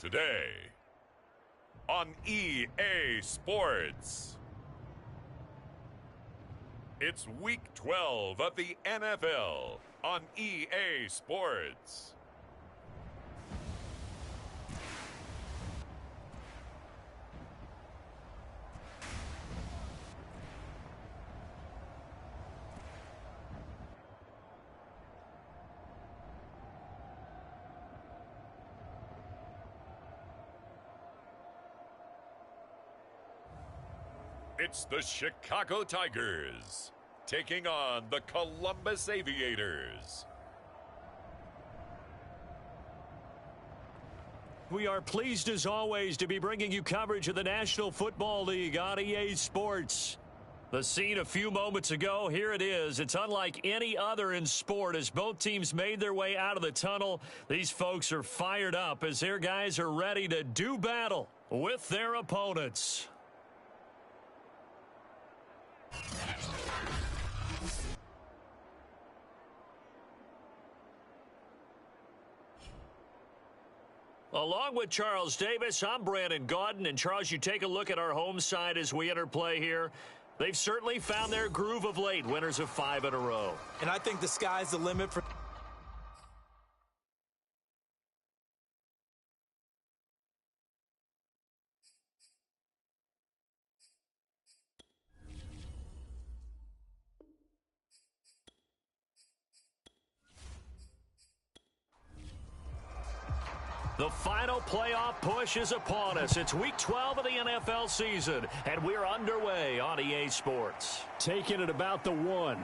Today on EA Sports. It's Week 12 of the NFL on EA Sports. It's the Chicago Tigers taking on the Columbus Aviators. We are pleased as always to be bringing you coverage of the National Football League on EA Sports. The scene a few moments ago, here it is. It's unlike any other in sport as both teams made their way out of the tunnel. These folks are fired up as their guys are ready to do battle with their opponents. Along with Charles Davis, I'm Brandon Gaudin. And Charles, you take a look at our home side as we enter play here. They've certainly found their groove of late, winners of 5 in a row. And I think the sky's the limit for... The final playoff push is upon us. It's Week 12 of the NFL season, and we're underway on EA Sports. Taking it about the 1.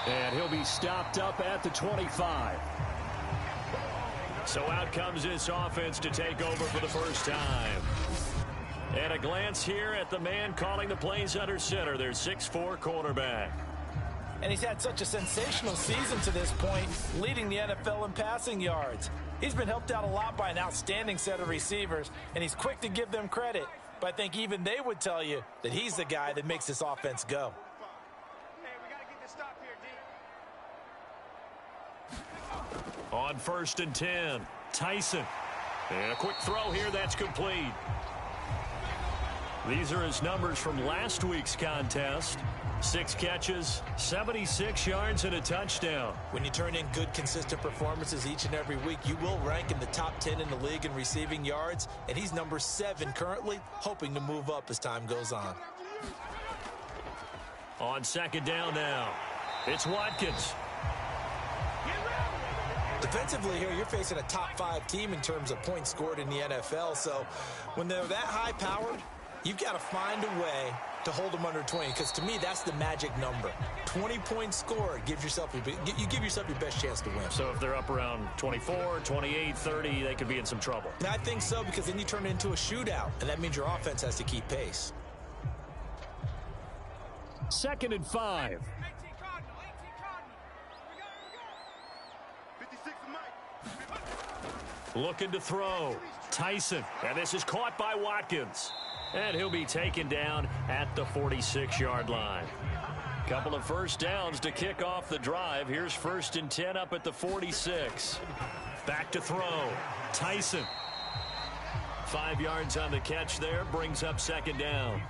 And he'll be stopped up at the 25. So out comes this offense to take over for the first time. And a glance here at the man calling the plays under center, their 6'4" quarterback. And he's had such a sensational season to this point, leading the NFL in passing yards. He's been helped out a lot by an outstanding set of receivers, and he's quick to give them credit. But I think even they would tell you that he's the guy that makes this offense go. Hey, we got to get this stop here, D. On 1st and 10, Tyson. And a quick throw here, that's complete. These are his numbers from last week's contest. 6 catches, 76 yards, and a touchdown. When you turn in good, consistent performances each and every week, you will rank in the top 10 in the league in receiving yards, and he's number 7 currently, hoping to move up as time goes on. On 2nd down now, it's Watkins. Defensively here, you're facing a top 5 team in terms of points scored in the NFL, so when they're that high-powered, you've got to find a way to hold them under 20, because to me, that's the magic number. 20 points scored, you give yourself your best chance to win. So if they're up around 24, 28, 30, they could be in some trouble. And I think so, because then you turn it into a shootout, and that means your offense has to keep pace. 2nd and 5. 56 Mike. Looking to throw. Tyson. And this is caught by Watkins. And he'll be taken down at the 46-yard line. Couple of first downs to kick off the drive. Here's 1st and 10 up at the 46. Back to throw. Tyson. 5 yards on the catch there. Brings up 2nd down.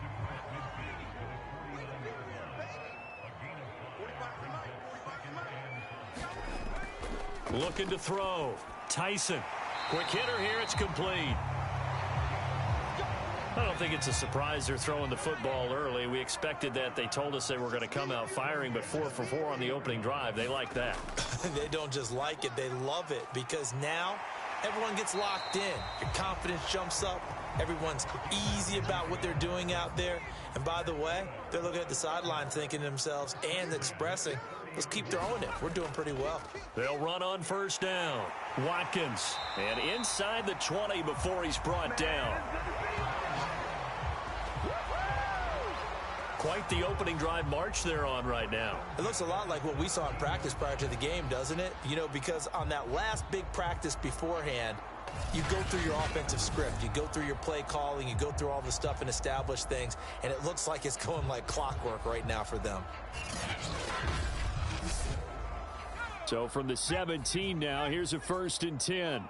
Looking to throw. Tyson. Quick hitter here. It's complete. I don't think it's a surprise they're throwing the football early. We expected that. They told us they were going to come out firing, but 4 for 4 on the opening drive. They like that. They don't just like it. They love it, because now everyone gets locked in. Your confidence jumps up. Everyone's easy about what they're doing out there. And by the way, they're looking at the sideline thinking to themselves and expressing, let's keep throwing it. We're doing pretty well. They'll run on 1st down. Watkins. And inside the 20 before he's brought down. Quite the opening drive march they're on right now. It looks a lot like what we saw in practice prior to the game, doesn't it? You know, because on that last big practice beforehand, you go through your offensive script. You go through your play calling. You go through all the stuff and establish things. And it looks like it's going like clockwork right now for them. So from the 17 now, here's a 1st and 10.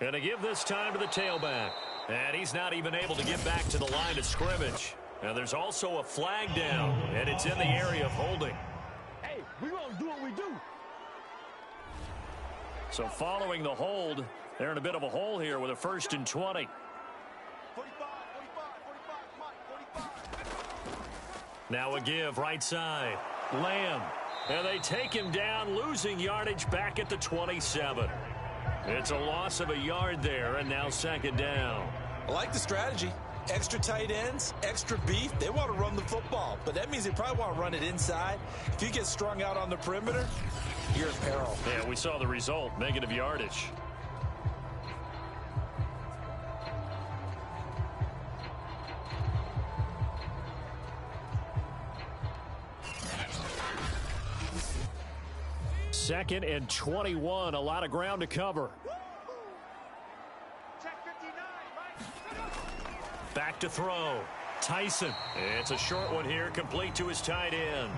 And to give this time to the tailback. And he's not even able to get back to the line of scrimmage. Now there's also a flag down, and it's in the area of holding. Hey, we gonna do what we do. So following the hold, they're in a bit of a hole here with a 1st and 20. 45, 45, 45, Mike, 45. Now a give right side. Lamb. And they take him down, losing yardage back at the 27. It's a loss of a yard there, and now 2nd down. I like the strategy. Extra tight ends, extra beef. They want to run the football, but that means they probably want to run it inside. If you get strung out on the perimeter, you're in peril. Yeah, we saw the result, negative yardage. Second and 21, a lot of ground to cover. Check 59, Mike. Back to throw. Tyson. It's a short one here, complete to his tight end.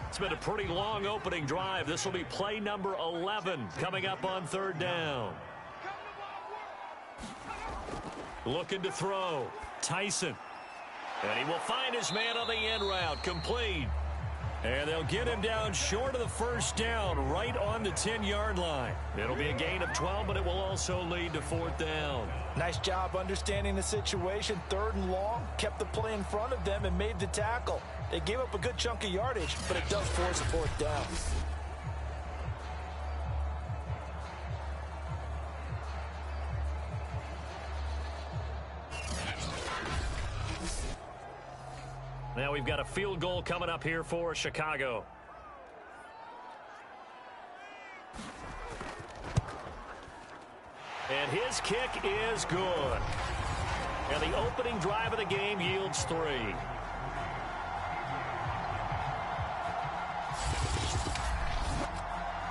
It's been a pretty long opening drive. This will be play number 11 coming up on 3rd down. Looking to throw. Tyson. And he will find his man on the end route. Complete. And they'll get him down short of the 1st down, right on the 10-yard line. It'll be a gain of 12, but it will also lead to 4th down. Nice job understanding the situation. 3rd and long, kept the play in front of them and made the tackle. They gave up a good chunk of yardage, but it does force a 4th down. Now we've got a field goal coming up here for Chicago. And his kick is good. And the opening drive of the game yields 3.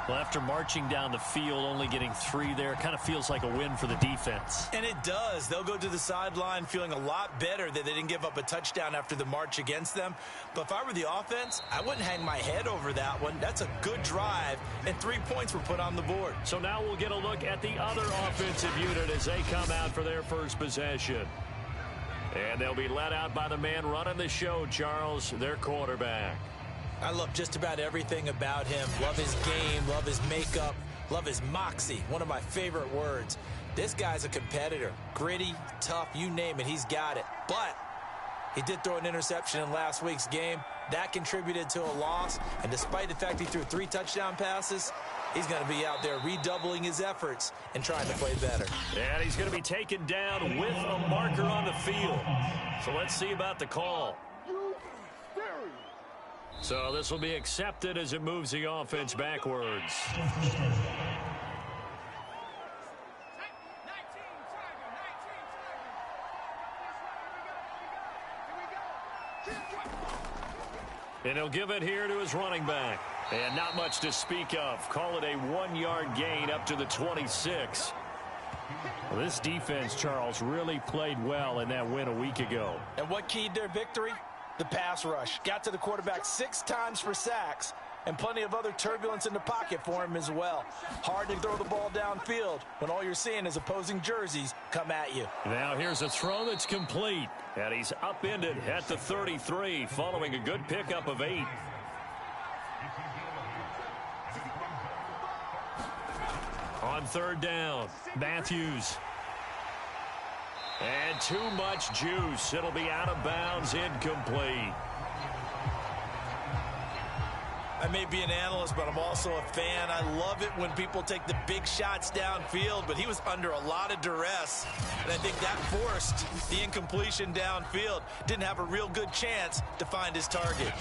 Well, after marching down the field, only getting 3 there, kind of feels like a win for the defense. And it does. They'll go to the sideline feeling a lot better that they didn't give up a touchdown after the march against them. But if I were the offense, I wouldn't hang my head over that one. That's a good drive, and 3 points were put on the board. So now we'll get a look at the other offensive unit as they come out for their first possession. And they'll be led out by the man running the show, Charles, their quarterback. I love just about everything about him. Love his game, love his makeup, love his moxie. One of my favorite words. This guy's a competitor. Gritty, tough, you name it, he's got it. But he did throw an interception in last week's game. That contributed to a loss. And despite the fact he threw 3 touchdown passes, he's going to be out there redoubling his efforts and trying to play better. And he's going to be taken down with a marker on the field. So let's see about the call. So this will be accepted as it moves the offense backwards. And he'll give it here to his running back. And not much to speak of. Call it a 1-yard gain up to the 26. Well, this defense, Charles, really played well in that win a week ago. And what keyed their victory? The pass rush. Got to the quarterback 6 times for sacks, and plenty of other turbulence in the pocket for him as well. Hard to throw the ball downfield when all you're seeing is opposing jerseys come at you. Now here's a throw that's complete, and he's upended at the 33 following a good pickup of 8. On 3rd down, Matthews. And too much juice. It'll be out of bounds, incomplete. I may be an analyst, but I'm also a fan. I love it when people take the big shots downfield, but he was under a lot of duress, and I think that forced the incompletion downfield. Didn't have a real good chance to find his target.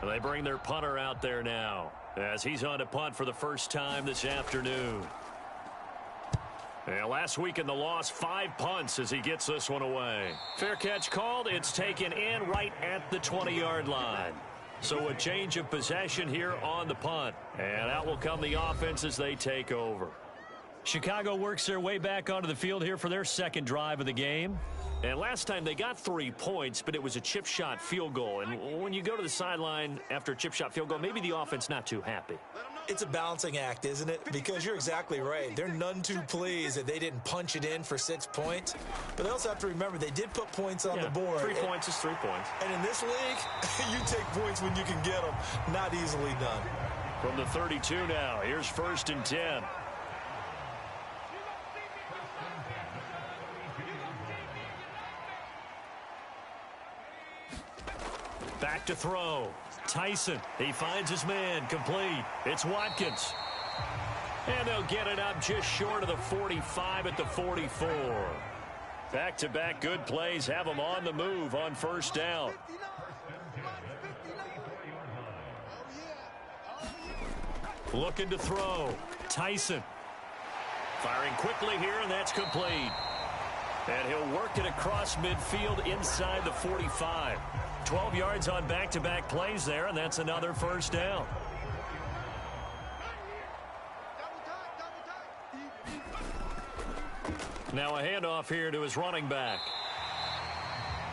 They bring their punter out there now as he's on to punt for the first time this afternoon. And last week in the loss, 5 punts as he gets this one away. Fair catch called. It's taken in right at the 20-yard line. So a change of possession here on the punt. And out will come the offense as they take over. Chicago works their way back onto the field here for their second drive of the game. And last time they got 3 points, but it was a chip shot field goal. And when you go to the sideline after a chip shot field goal, maybe the offense not too happy. It's a balancing act, isn't it? Because you're exactly right. They're none too pleased that they didn't punch it in for 6 points. But they also have to remember they did put points on the board. 3 points is 3 points. And in this league, you take points when you can get them. Not easily done. From the 32 now, here's 1st and 10. Back to throw. Tyson, he finds his man, complete. It's Watkins. And they'll get it up just short of the 45 at the 44. Back-to-back good plays have them on the move on 1st down. Looking to throw. Tyson. Firing quickly here, and that's complete. And he'll work it across midfield inside the 45. 12 yards on back-to-back plays there, and that's another 1st down. Now a handoff here to his running back.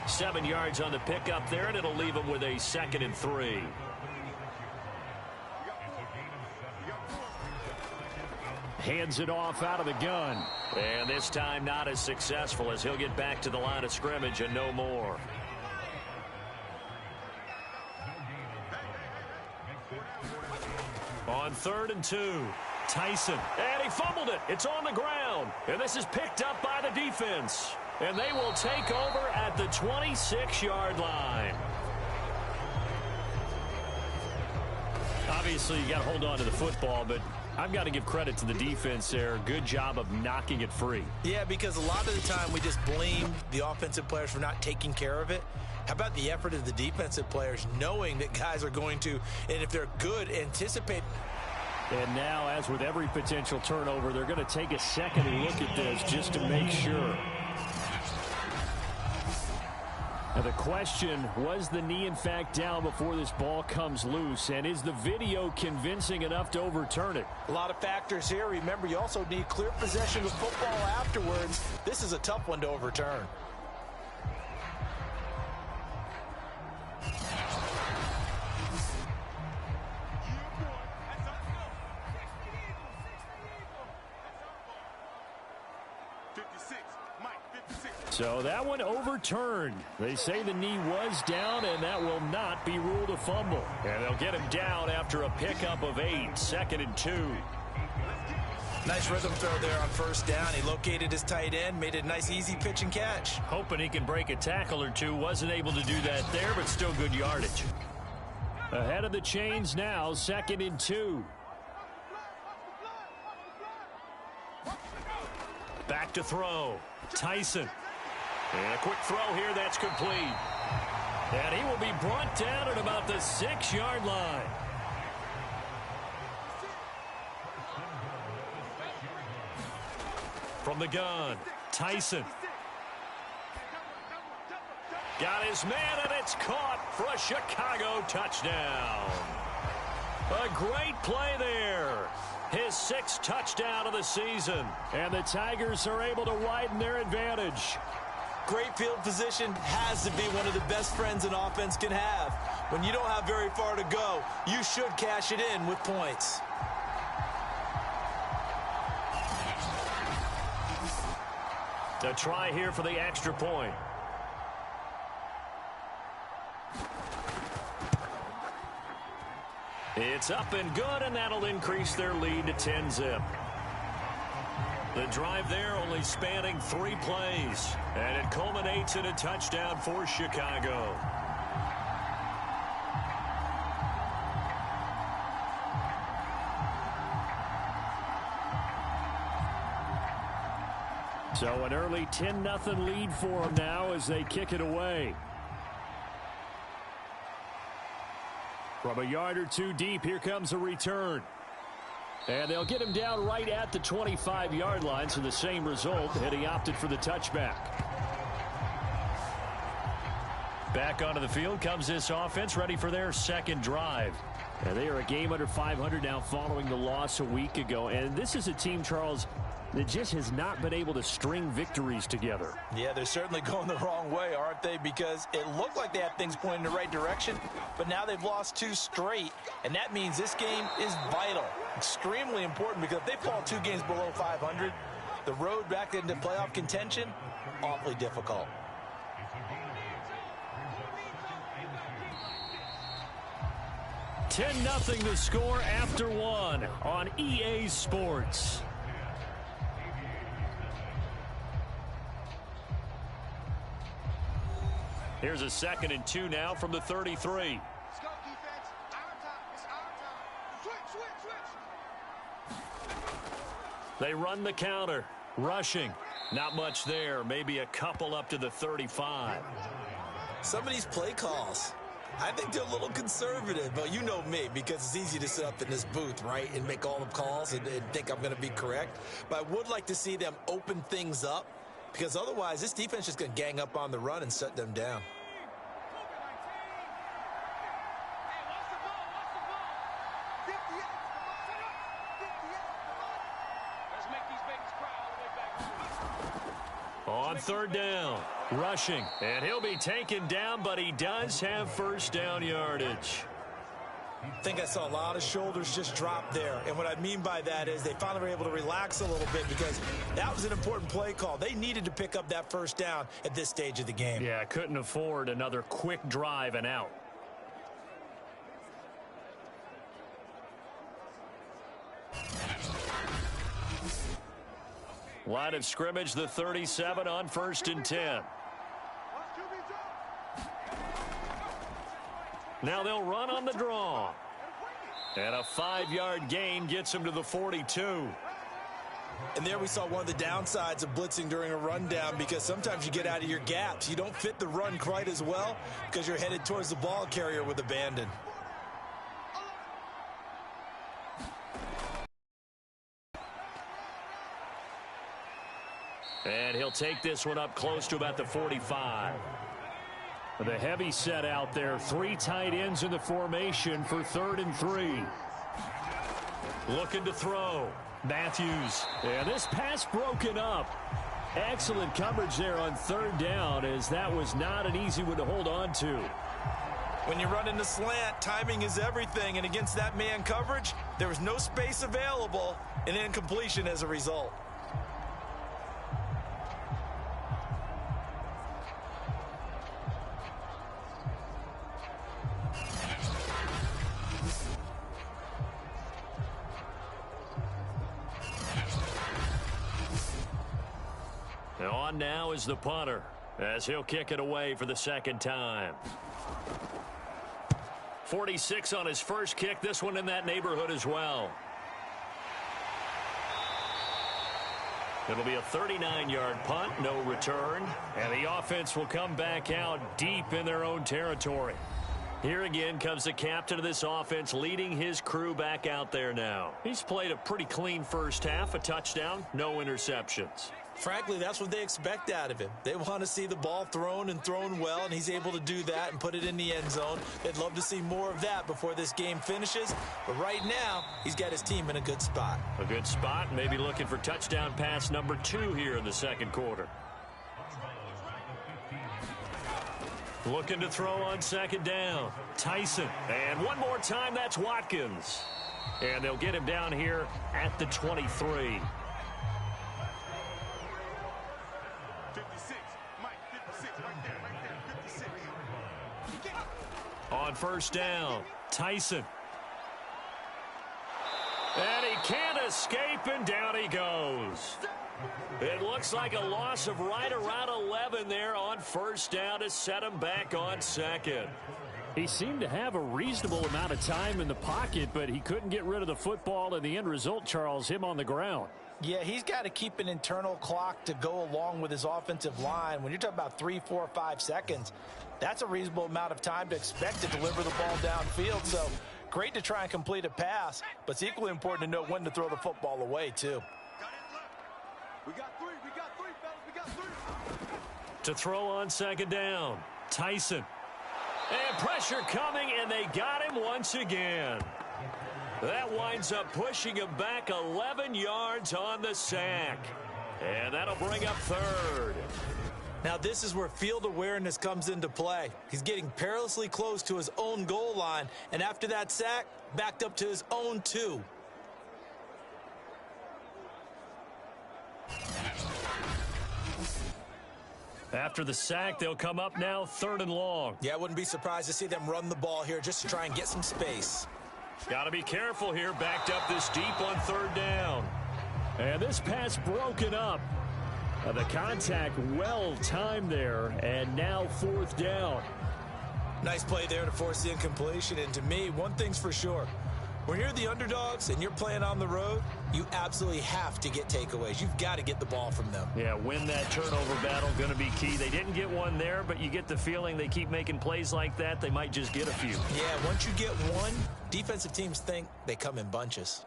7 yards on the pickup there, and it'll leave him with a 2nd and 3. Hands it off out of the gun. And this time not as successful, as he'll get back to the line of scrimmage and no more. On 3rd and 2, Tyson. And he fumbled it. It's on the ground. And this is picked up by the defense. And they will take over at the 26-yard line. Obviously, you got to hold on to the football, but I've got to give credit to the defense there. Good job of knocking it free. Yeah, because a lot of the time we just blame the offensive players for not taking care of it. How about the effort of the defensive players knowing that guys are going to, and if they're good, anticipate. And now, as with every potential turnover, they're going to take a second look at this just to make sure. Now the question, was the knee in fact down before this ball comes loose? And is the video convincing enough to overturn it? A lot of factors here. Remember, you also need clear possession of football afterwards. This is a tough one to overturn. So that one overturned. They say the knee was down, and that will not be ruled a fumble. And they'll get him down after a pickup of 8, 2nd and 2. Nice rhythm throw there on 1st down. He located his tight end, made a nice easy pitch and catch. Hoping he can break a tackle or two. Wasn't able to do that there, but still good yardage. Ahead of the chains now, 2nd and 2. Back to throw. Tyson. And a quick throw here, that's complete. And he will be brought down at about the 6-yard line. From the gun, Tyson. Got his man, and it's caught for a Chicago touchdown. A great play there. His 6th touchdown of the season. And the Tigers are able to widen their advantage. Great field position has to be one of the best friends an offense can have. When you don't have very far to go, you should cash it in with points. A try here for the extra point. It's up and good, and that'll increase their lead to 10-zip. The drive there only spanning 3 plays, and it culminates in a touchdown for Chicago. So an early 10-0 lead for them now as they kick it away. From a yard or 2 deep, here comes a return. And they'll get him down right at the 25-yard line, so the same result, and he opted for the touchback. Back onto the field comes this offense, ready for their 2nd drive. And they are a game under 500 now following the loss a week ago. And this is a team, Charles, that just has not been able to string victories together. Yeah, they're certainly going the wrong way, aren't they? Because it looked like they had things pointing in the right direction, but now they've lost 2 straight, and that means this game is vital, extremely important, because if they fall 2 games below 500, the road back into playoff contention, awfully difficult. $10-0 the score after 1 on EA Sports. Here's a 2nd and 2 now from the 33. Let's go, defense. Our time. It's our time. Switch, switch, switch. They run the counter. Rushing. Not much there. Maybe a couple up to the 35. Some of these play calls, I think they're a little conservative, but you know me, because it's easy to sit up in this booth, right, and make all the calls and think I'm going to be correct. But I would like to see them open things up, because otherwise this defense is just going to gang up on the run and shut them down. On 3rd down, rushing, and he'll be taken down, but he does have 1st down yardage. I think I saw a lot of shoulders just drop there, and what I mean by that is they finally were able to relax a little bit, because that was an important play call. They needed to pick up that 1st down at this stage of the game. Yeah, couldn't afford another quick drive and out. Line of scrimmage, the 37 on 1st and 10. Now they'll run on the draw. And a 5-yard gain gets him to the 42. And there we saw one of the downsides of blitzing during a rundown, because sometimes you get out of your gaps. You don't fit the run quite as well because you're headed towards the ball carrier with abandon. And he'll take this one up close to about the 45. The heavy set out there. 3 tight ends in the formation for 3rd and 3. Looking to throw. Matthews. And this pass broken up. Excellent coverage there on 3rd down, as that was not an easy one to hold on to. When you run in the slant, timing is everything. And against that man coverage, there was no space available, and incompletion as a result. On now is the punter, as he'll kick it away for the 2nd time. 46 on his first kick, this one in that neighborhood as well. It'll be a 39-yard punt, no return, and the offense will come back out deep in their own territory. Here again comes the captain of this offense, leading his crew back out there now. He's played a pretty clean first half, a touchdown, no interceptions. Frankly, that's what they expect out of him. They want to see the ball thrown and thrown well, and he's able to do that and put it in the end zone. They'd love to see more of that before this game finishes. But right now, he's got his team in a good spot. A good spot, maybe looking for touchdown pass number 2 here in the 2nd quarter. Looking to throw on 2nd down. Tyson. And one more time, that's Watkins. And they'll get him down here at the 23. 56. Mike, 56. Right there, 56. On 1st down, Tyson. And he can't escape, and down he goes. It looks like a loss of right around 11 there on 1st down to set him back on 2nd. He seemed to have a reasonable amount of time in the pocket, but he couldn't get rid of the football, and the end result, Charles, him on the ground. Yeah, he's got to keep an internal clock to go along with his offensive line. When you're talking about 3, 4, 5 seconds, that's a reasonable amount of time to expect to deliver the ball downfield. So great to try and complete a pass, but it's equally important to know when to throw the football away, too. We got 3, fellas, we got 3. To throw on 2nd down, Tyson. And pressure coming, and they got him once again. That winds up pushing him back 11 yards on the sack. And that'll bring up third. Now this is where field awareness comes into play. He's getting perilously close to his own goal line, and after that sack, backed up to his own 2. After the sack, they'll come up now 3rd and long. Yeah, I wouldn't be surprised to see them run the ball here just to try and get some space. Got to be careful here, backed up this deep on 3rd down. And this pass broken up. The contact well timed there, and now 4th down. Nice play there to force the incompletion, and to me, one thing's for sure. When you're the underdogs and you're playing on the road, you absolutely have to get takeaways. You've got to get the ball from them. Yeah, win that turnover battle, going to be key. They didn't get one there, but you get the feeling they keep making plays like that, they might just get a few. Yeah, once you get one, defensive teams think they come in bunches.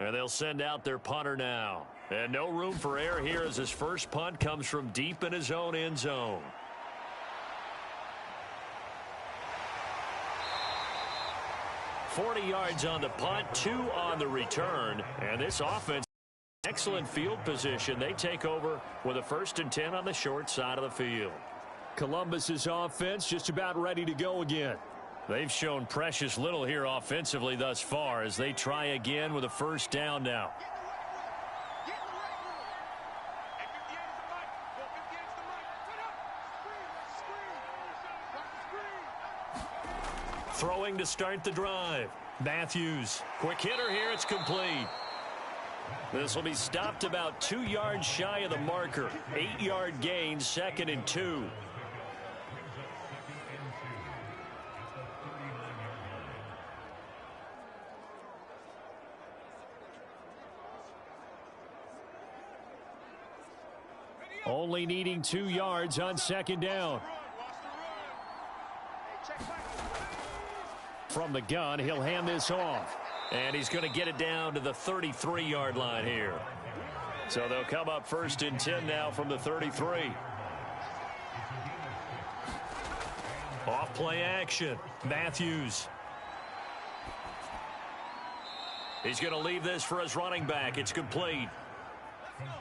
And they'll send out their punter now. And no room for error here as his first punt comes from deep in his own end zone. $40 on the punt, 2 on the return. And this offense, excellent field position. They take over with a 1st and 10 on the short side of the field. Columbus's offense just about ready to go again. They've shown precious little here offensively thus far as they try again with a 1st down now. Throwing to start the drive. Matthews, quick hitter here, it's complete. This will be stopped about 2 yards shy of the marker. 8-yard gain, 2nd and 2. Only needing 2 yards on 2nd down. From the gun, he'll hand this off. And he's going to get it down to the 33-yard line here. So they'll come up 1st and 10 now from the 33. Off play action. Matthews. He's going to leave this for his running back. It's complete.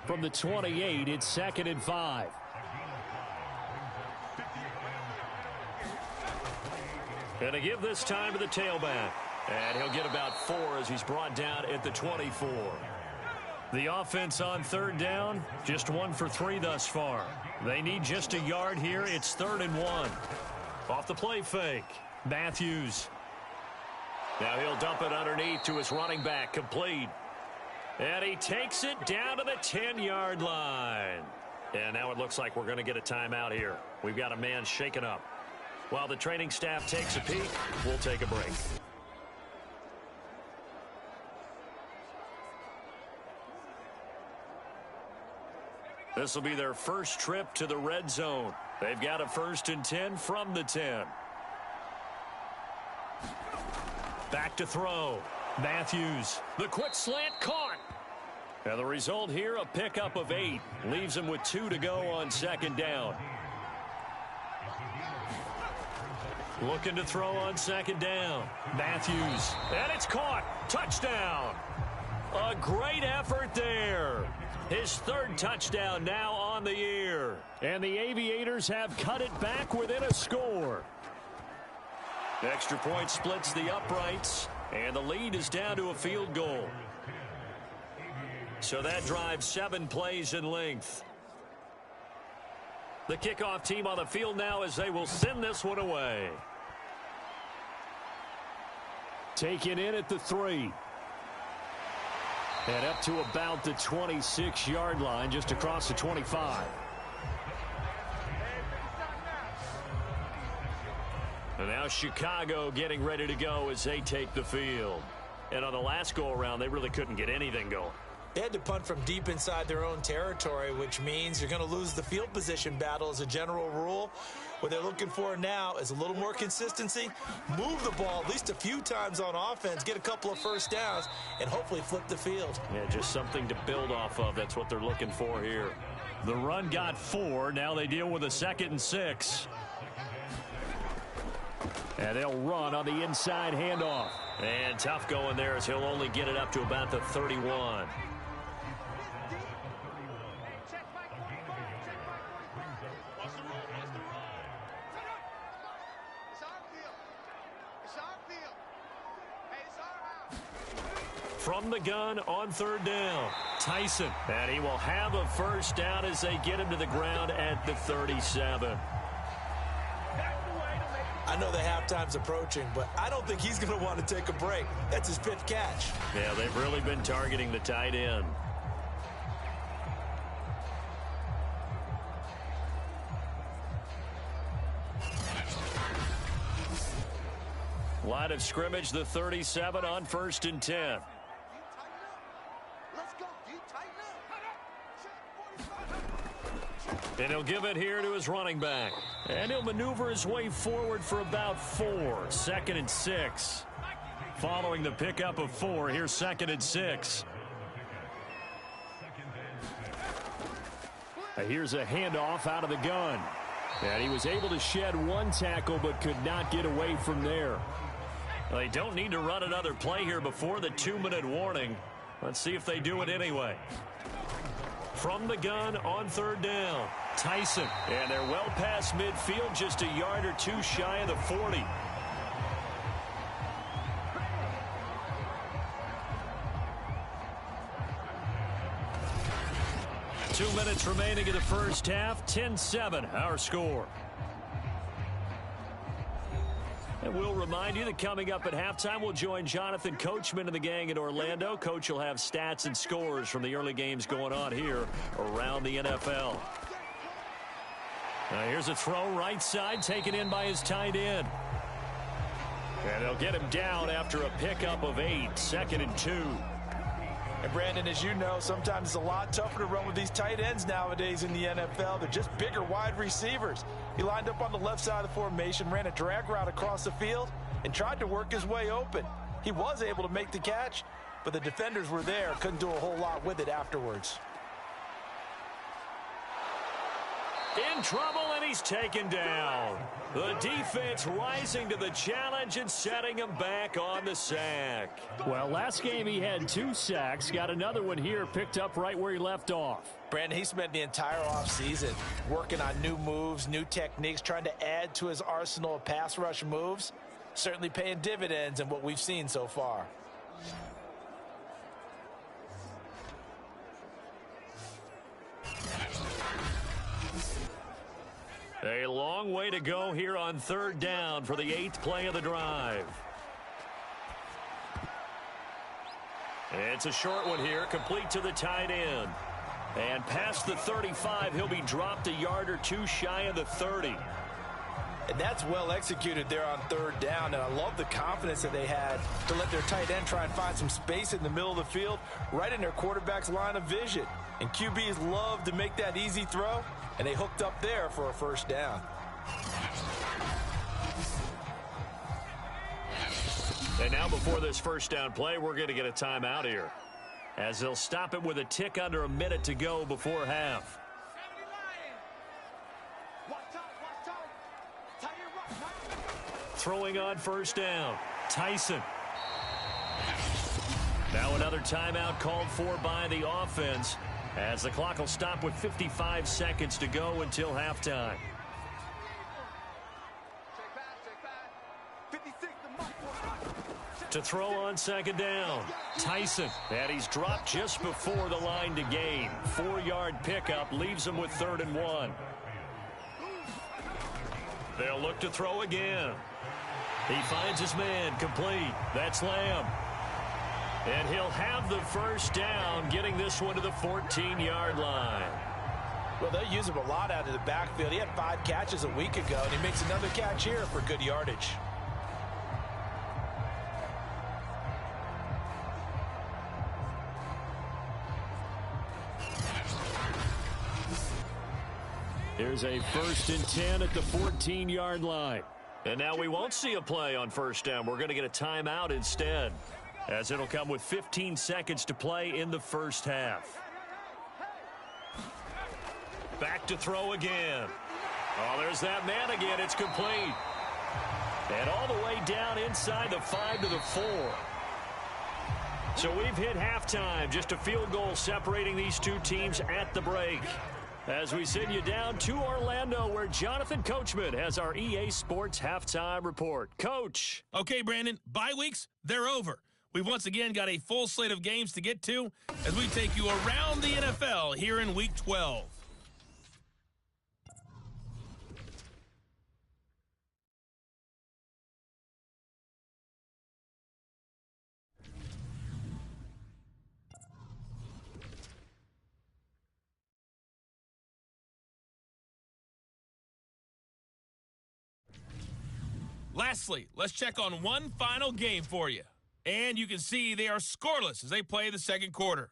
From the 28, it's 2nd and 5. And to give this time to the tailback. And he'll get about 4 as he's brought down at the 24. The offense on 3rd down, just 1 for 3 thus far. They need just a yard here. It's 3rd and 1. Off the play fake. Matthews. Now he'll dump it underneath to his running back. Complete. And he takes it down to the 10-yard line. And now it looks like we're going to get a timeout here. We've got a man shaken up. While the training staff takes a peek, we'll take a break. This will be their first trip to the red zone. They've got a 1st and 10 from the 10. Back to throw. Matthews. The quick slant caught. And the result here, a pickup of 8. Leaves him with 2 to go on 2nd down. Looking to throw on 2nd down. Matthews. And it's caught. Touchdown. A great effort there. His 3rd touchdown now on the year. And the Aviators have cut it back within a score. Extra point splits the uprights. And the lead is down to a field goal. So that drives 7 plays in length. The kickoff team on the field now as they will send this one away. Taken in at the 3. And up to about the 26-yard line, just across the 25. And now Chicago getting ready to go as they take the field. And on the last go-around, they really couldn't get anything going. They had to punt from deep inside their own territory, which means you're going to lose the field position battle as a general rule. What they're looking for now is a little more consistency, move the ball at least a few times on offense, get a couple of 1st downs, and hopefully flip the field. Yeah, just something to build off of. That's what they're looking for here. The run got 4. Now they deal with a 2nd and 6. And they'll run on the inside handoff. And tough going there as he'll only get it up to about the 31. From the gun on third down, Tyson. And he will have a first down as they get him to the ground at the 37. I know the halftime's approaching, but I don't think he's going to want to take a break. That's his 5th catch. Yeah, they've really been targeting the tight end. Line of scrimmage, the 37 on 1st and 10. And he'll give it here to his running back. And he'll maneuver his way forward for about 4. 2nd and 6. Following the pickup of 4, here's 2nd and 6. Here's a handoff out of the gun. And he was able to shed 1 tackle but could not get away from there. They don't need to run another play here before the 2-minute warning. Let's see if they do it anyway. From the gun on 3rd down, Tyson. And they're well past midfield, just a yard or 2 shy of the 40. Two minutes remaining in the first half. 10-7, our score. And we'll remind you that coming up at halftime, we'll join Jonathan Coachman and the gang in Orlando. Coach will have stats and scores from the early games going on here around the NFL. Now here's a throw right side taken in by his tight end. And they'll get him down after a pickup of 8. 2nd and 2. And Brandon, as you know, sometimes it's a lot tougher to run with these tight ends nowadays in the NFL. They're just bigger wide receivers. He lined up on the left side of the formation, ran a drag route across the field, and tried to work his way open. He was able to make the catch, but the defenders were there, couldn't do a whole lot with it afterwards. In trouble, and he's taken down. The defense rising to the challenge and setting him back on the sack. Well, last game he had 2 sacks. Got another one here, picked up right where he left off. Brandon, he spent the entire offseason working on new moves, new techniques, trying to add to his arsenal of pass rush moves. Certainly paying dividends in what we've seen so far. A long way to go here on 3rd down for the 8th play of the drive. It's a short one here, complete to the tight end. And past the 35, he'll be dropped a yard or 2 shy of the 30. And that's well executed there on 3rd down. And I love the confidence that they had to let their tight end try and find some space in the middle of the field, right in their quarterback's line of vision. And QBs love to make that easy throw, and they hooked up there for a 1st down. And now before this 1st down play, we're going to get a timeout here, as they'll stop it with a tick under a minute to go before half. Throwing on 1st down, Tyson. Now another timeout called for by the offense, as the clock will stop with 55 seconds to go until halftime. To throw on 2nd down, Tyson. And he's dropped just before the line to gain. 4-yard pickup leaves him with 3rd and 1. They'll look to throw again. He finds his man complete. That's Lamb. And he'll have the 1st down, getting this one to the 14-yard line. Well, they'll use him a lot out of the backfield. He had 5 catches a week ago, and he makes another catch here for good yardage. Here's a 1st and 10 at the 14-yard line. And now we won't see a play on 1st down. We're going to get a timeout instead, as it'll come with 15 seconds to play in the 1st half. Back to throw again. Oh, there's that man again. It's complete. And all the way down inside the 5 to the 4. So we've hit halftime. Just a field goal separating these two teams at the break. As we send you down to Orlando, where Jonathan Coachman has our EA Sports Halftime Report. Coach. Okay, Brandon, bye weeks, they're over. We've once again got a full slate of games to get to as we take you around the NFL here in Week 12. Lastly, let's check on one final game for you. And you can see they are scoreless as they play the second quarter.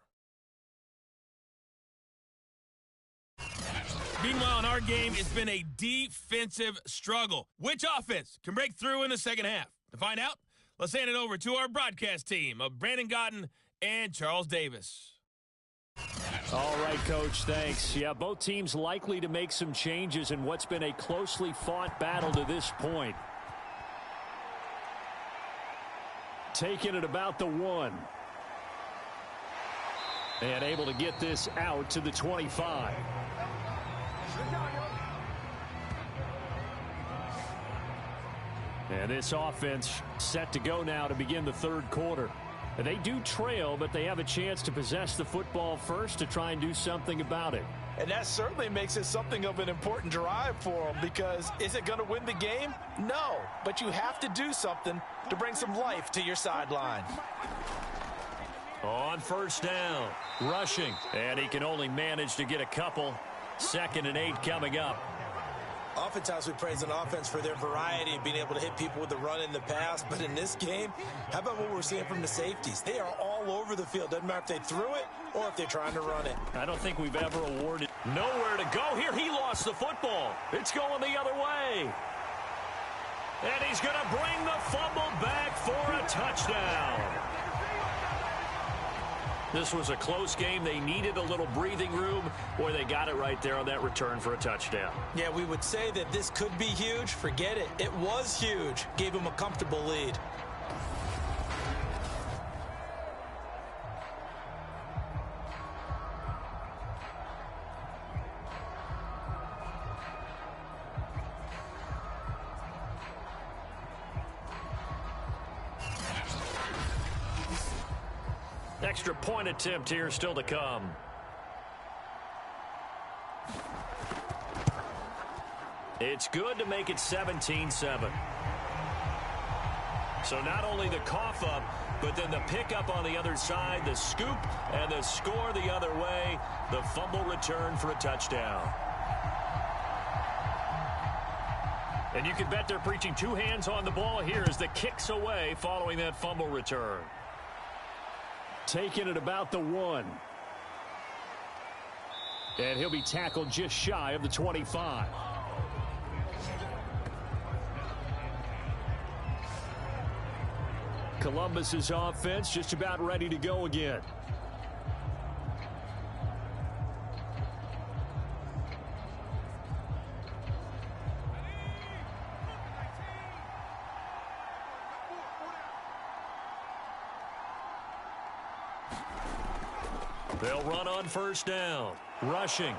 Meanwhile, in our game, it's been a defensive struggle. Which offense can break through in the second half? To find out, let's hand it over to our broadcast team of Brandon Gotten and Charles Davis. All right, Coach, thanks. Yeah, both teams likely to make some changes in what's been a closely fought battle to this point. Taking it about the 1. And able to get this out to the 25. And this offense set to go now to begin the third quarter. And they do trail, but they have a chance to possess the football first to try and do something about it. And that certainly makes it something of an important drive for them, because is it going to win the game? No, but you have to do something to bring some life to your sideline. On first down, rushing, and he can only manage to get a couple. 2nd and 8 coming up. Oftentimes we praise an offense for their variety of being able to hit people with the run in the pass, but in this game, how about what we're seeing from the safeties? They are all over the field. Doesn't matter if they threw it or if they're trying to run it. I don't think we've ever awarded nowhere to go here. He lost the football. It's going the other way. And he's going to bring the fumble back for a touchdown. This was a close game. They needed a little breathing room. Boy, they got it right there on that return for a touchdown. Yeah, we would say that this could be huge. Forget it. It was huge. Gave him a comfortable lead. Extra point attempt here still to come. It's good to make it 17-7. So not only the cough up, but then the pickup on the other side, the scoop, and the score the other way. The fumble return for a touchdown. And you can bet they're preaching 2 hands on the ball here as the kick's away following that fumble return. Taking it about the 1. And he'll be tackled just shy of the 25. Columbus's offense just about ready to go again. They'll run on first down. Rushing.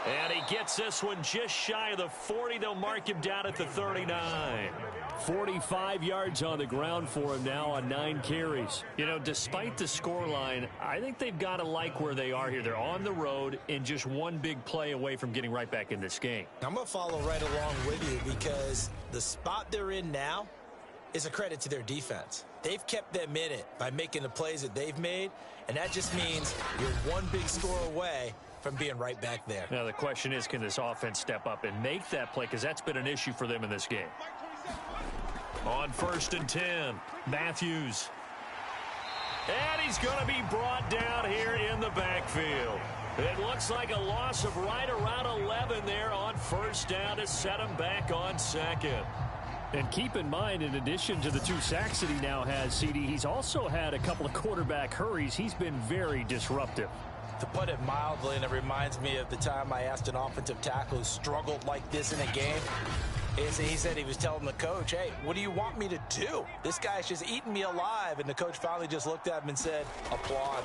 And he gets this one just shy of the 40. They'll mark him down at the 39. 45 yards on the ground for him now on 9 carries. You know, despite the scoreline, I think they've got to like where they are here. They're on the road and just one big play away from getting right back in this game. I'm going to follow right along with you, because the spot they're in now is a credit to their defense. They've kept them in it by making the plays that they've made, and that just means you're one big score away from being right back there. Now the question is, can this offense step up and make that play, because that's been an issue for them in this game. On 1st and 10, Matthews. And he's going to be brought down here in the backfield. It looks like a loss of right around 11 there on first down to set him back on 2nd. And keep in mind, in addition to the 2 sacks that he now has, CD, he's also had a couple of quarterback hurries. He's been very disruptive. To put it mildly, and it reminds me of the time I asked an offensive tackle who struggled like this in a game, He said he was telling the coach, hey, what do you want me to do? This guy's just eating me alive. And the coach finally just looked at him and said, applaud.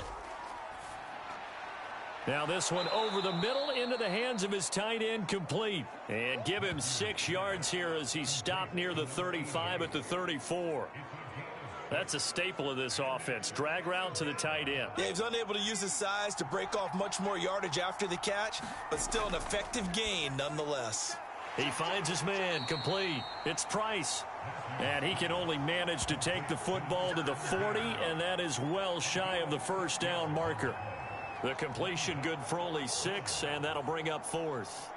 Now this one over the middle into the hands of his tight end, complete. And give him 6 yards here as he stopped near the 35 at the 34. That's a staple of this offense. Drag route to the tight end. Yeah, he's unable to use his size to break off much more yardage after the catch, but still an effective gain nonetheless. He finds his man, complete. It's Price. And he can only manage to take the football to the 40, and that is well shy of the first down marker. The completion good for only 6, and that'll bring up 4th.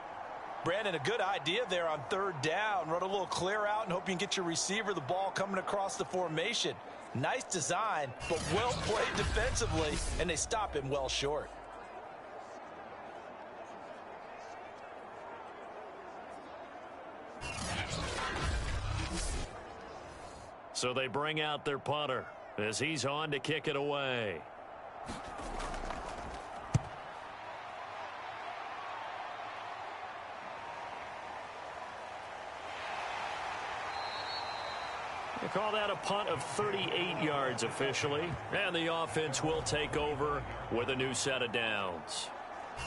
Brandon, a good idea there on 3rd down. Run a little clear out and hope you can get your receiver the ball coming across the formation. Nice design, but well played defensively, and they stop him well short. So they bring out their punter as he's on to kick it away. They call that a punt of 38 yards officially, and the offense will take over with a new set of downs.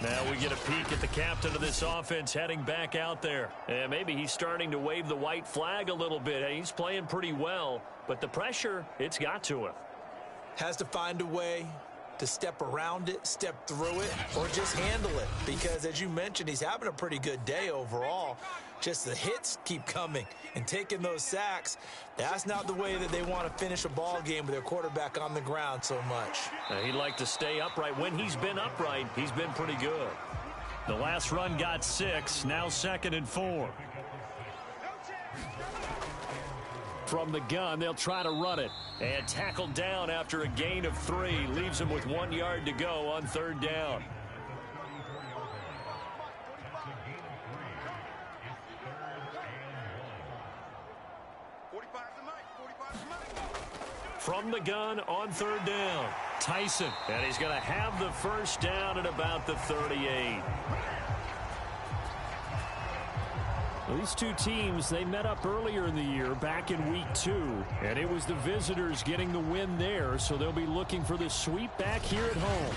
Now we get a peek at the captain of this offense heading back out there. And maybe he's starting to wave the white flag a little bit. He's playing pretty well, but the pressure, it's got to him. Has to find a way to step around it, step through it, or just handle it. Because as you mentioned, he's having a pretty good day overall. Just the hits keep coming and taking those sacks. That's not the way that they want to finish a ball game with their quarterback on the ground so much. He'd like to stay upright. When he's been upright, he's been pretty good. The last run got 6, now 2nd and 4. From the gun, they'll try to run it. And tackled down after a gain of 3. Leaves him with 1 yard to go on 3rd down. From the gun on 3rd down, Tyson. And he's going to have the first down at about the 38. These two teams, they met up earlier in the year back in week 2, and it was the visitors getting the win there, so they'll be looking for the sweep back here at home.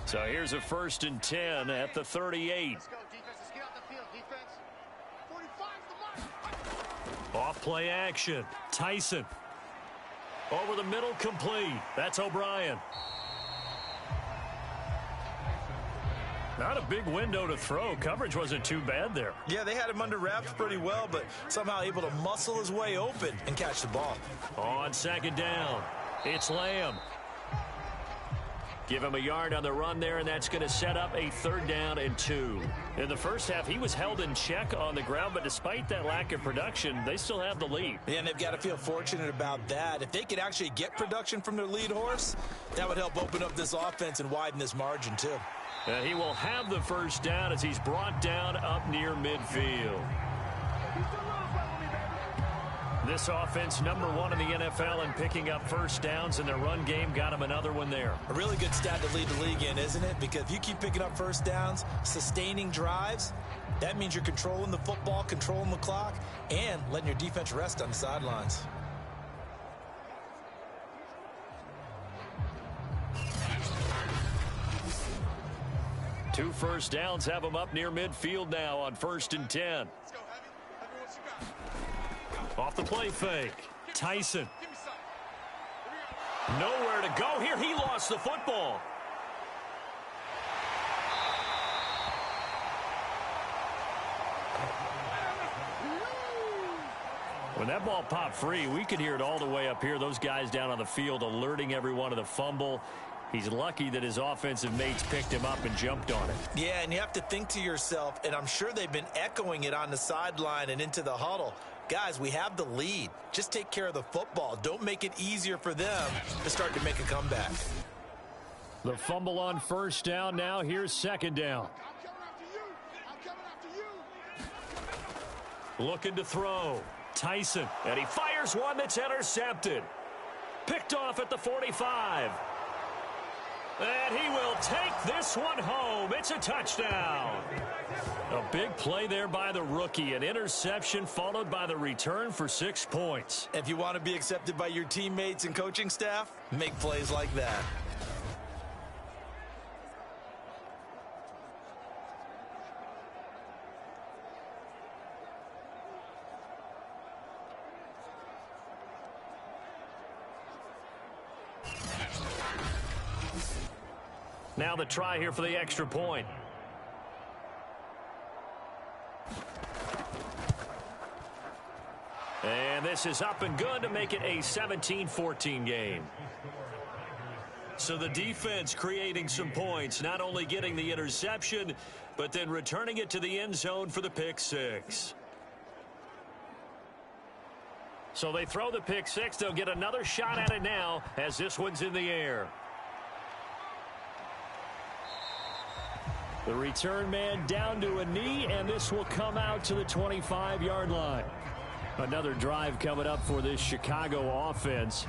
So here's a 1st and 10 at the 38. Let's go, defense. Let's get out the field, defense. 45's the mark. Off play action. Tyson. Over the middle, complete. That's O'Brien. Not a big window to throw. Coverage wasn't too bad there. Yeah, they had him under wraps pretty well, but somehow able to muscle his way open and catch the ball. On 2nd down, it's Lamb. Give him a yard on the run there, and that's going to set up a 3rd down and 2. In the first half, he was held in check on the ground, but despite that lack of production, they still have the lead. Yeah, and they've got to feel fortunate about that. If they could actually get production from their lead horse, that would help open up this offense and widen this margin, too. And he will have the first down as he's brought down up near midfield. This offense, number 1 in the NFL in picking up first downs in their run game. Got him another one there. A really good stat to lead the league in, isn't it? Because if you keep picking up first downs, sustaining drives, that means you're controlling the football, controlling the clock, and letting your defense rest on the sidelines. Two first downs have him up near midfield now on 1st and 10. Off the play fake. Tyson. Nowhere to go here. He lost the football. When that ball popped free, we could hear it all the way up here. Those guys down on the field alerting everyone of the fumble. He's lucky that his offensive mates picked him up and jumped on it. Yeah, and you have to think to yourself, and I'm sure they've been echoing it on the sideline and into the huddle. Guys, we have the lead. Just take care of the football. Don't make it easier for them to start to make a comeback. The fumble on 1st down. Now here's 2nd down. Looking to throw. Tyson. And he fires one that's intercepted. Picked off at the 45. And he will take this one home. It's a touchdown. A big play there by the rookie. An interception followed by the return for 6 points. If you want to be accepted by your teammates and coaching staff, make plays like that. Now the try here for the extra point. And this is up and good to make it a 17-14 game. So the defense creating some points, not only getting the interception, but then returning it to the end zone for the pick six. So they throw the pick six. They'll get another shot at it now as this one's in the air. The return man down to a knee, and this will come out to the 25-yard line. Another drive coming up for this Chicago offense.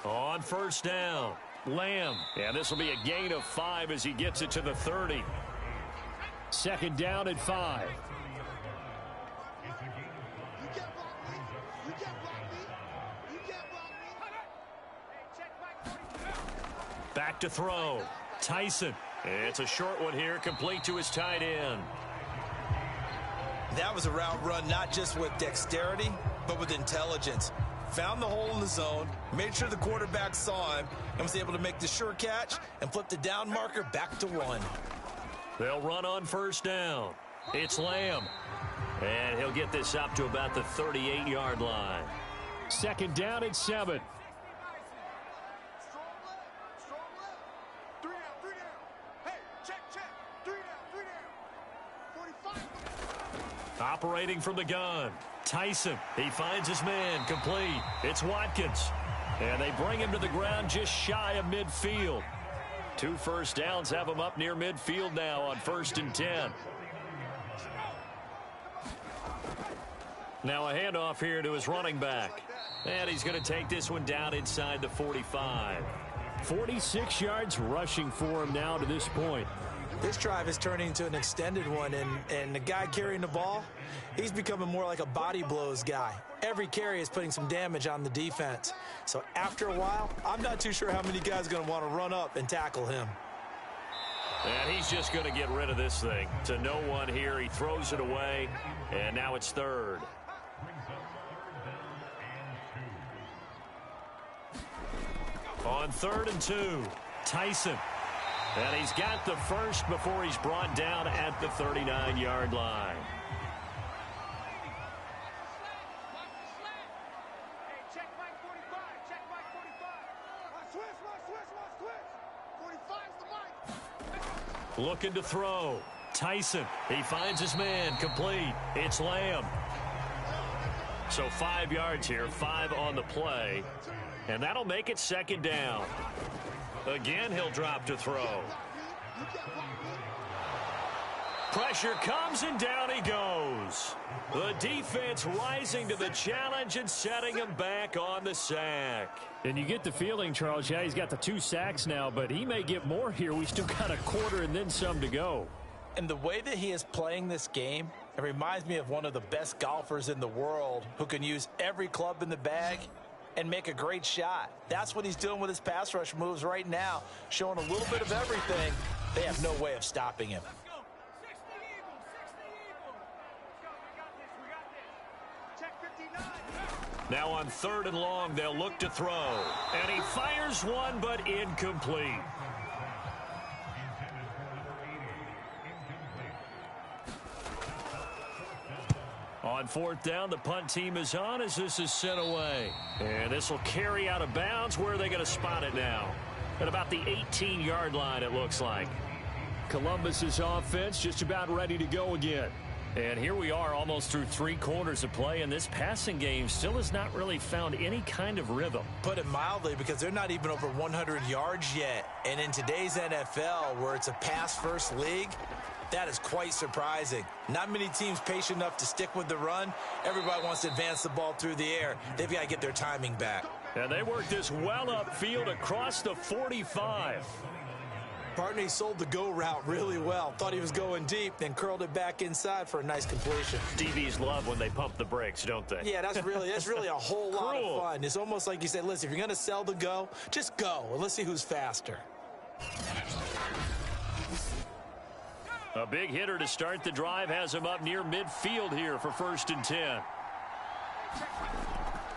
On first down, Lamb. And this will be a gain of 5 as he gets it to the 30. Second down at 5. Back to throw. Tyson. It's a short one here, complete to his tight end. That was a route run not just with dexterity, but with intelligence. Found the hole in the zone, made sure the quarterback saw him, and was able to make the sure catch and flip the down marker back to 1. They'll run on first down. It's Lamb. And he'll get this up to about the 38-yard line. Second down at 7. Operating from the gun. Tyson. He finds his man. Complete. It's Watkins. And they bring him to the ground just shy of midfield. 2 first downs have him up near midfield now on 1st and 10. Now a handoff here to his running back. And he's going to take this one down inside the 45. 46 yards rushing for him now to this point. This drive is turning into an extended one, and the guy carrying the ball, he's becoming more like a body blows guy. Every carry is putting some damage on the defense. So after a while, I'm not too sure how many guys are going to want to run up and tackle him. And he's just going to get rid of this thing. To no one here. He throws it away, and now it's 3rd. On 3rd and 2, Tyson. And he's got the first before he's brought down at the 39-yard line. Looking to throw. Tyson. He finds his man. Complete. It's Lamb. So 5 yards here. 5 on the play. And that'll make it 2nd down. Again, he'll drop to throw. Pressure comes, and down he goes. The defense rising to the challenge and setting him back on the sack. And you get the feeling, Charles, yeah, he's got the 2 sacks now, but he may get more here. We still got a quarter and then some to go. And the way that he is playing this game, it reminds me of one of the best golfers in the world who can use every club in the bag and make a great shot. That's what he's doing with his pass rush moves right now, showing a little bit of everything. They have no way of stopping him. Now on 3rd and long, they'll look to throw. And he fires one, but incomplete. On 4th down, the punt team is on as this is sent away. And this will carry out of bounds. Where are they going to spot it now? At about the 18-yard line, it looks like. Columbus's offense just about ready to go again. And here we are almost through 3 quarters of play, and this passing game still has not really found any kind of rhythm. Put it mildly, because they're not even over 100 yards yet. And in today's NFL, where it's a pass-first league, that is quite surprising. Not many teams patient enough to stick with the run. Everybody wants to advance the ball through the air. They've got to get their timing back. And they work this well upfield across the 45. Partner, he sold the go route really well. Thought he was going deep, then curled it back inside for a nice completion. DBs love when they pump the brakes, don't they? Yeah, that's really a whole lot of fun. It's almost like you say, listen, if you're going to sell the go, just go. And let's see who's faster. A big hitter to start the drive has him up near midfield here for 1st and 10.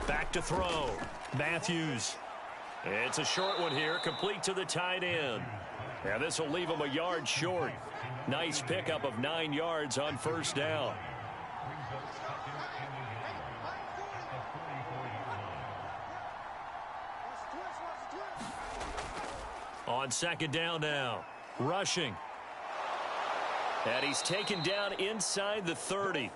Back to throw. Matthews. It's a short one here, complete to the tight end. Now this will leave him a yard short. Nice pickup of 9 yards on 1st down. On 2nd down now. Rushing. And he's taken down inside the 30.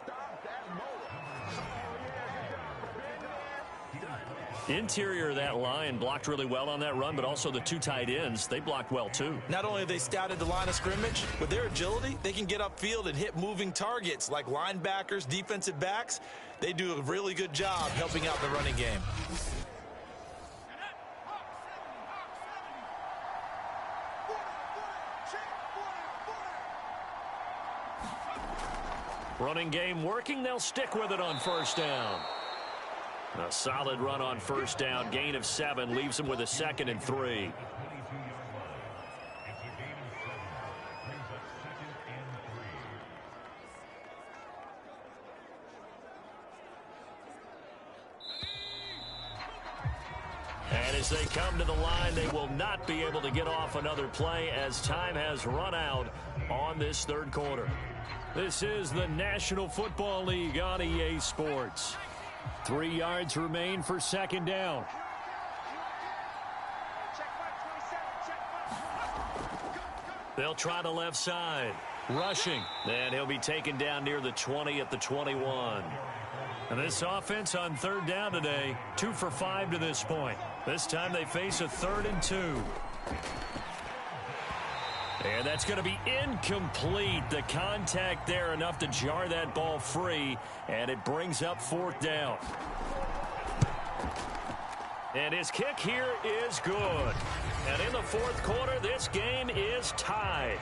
Interior of that line blocked really well on that run, but also the 2 tight ends, they blocked well too. Not only have they scouted the line of scrimmage, with their agility, they can get upfield and hit moving targets like linebackers, defensive backs. They do a really good job helping out the running game. Running game working. They'll stick with it on 1st down. A solid run on 1st down. Gain of 7 leaves them with a 2nd and 3. And as they come to the line, they will not be able to get off another play as time has run out on this 3rd quarter. This is the National Football League on EA Sports. 3 yards remain for 2nd down. They'll try the left side. Rushing. And he'll be taken down near the 20 at the 21. And this offense on 3rd down today, 2 for 5 to this point. This time they face a 3rd and 2. And that's going to be incomplete. The contact there enough to jar that ball free, and it brings up 4th down. And his kick here is good. And in the 4th quarter, this game is tied.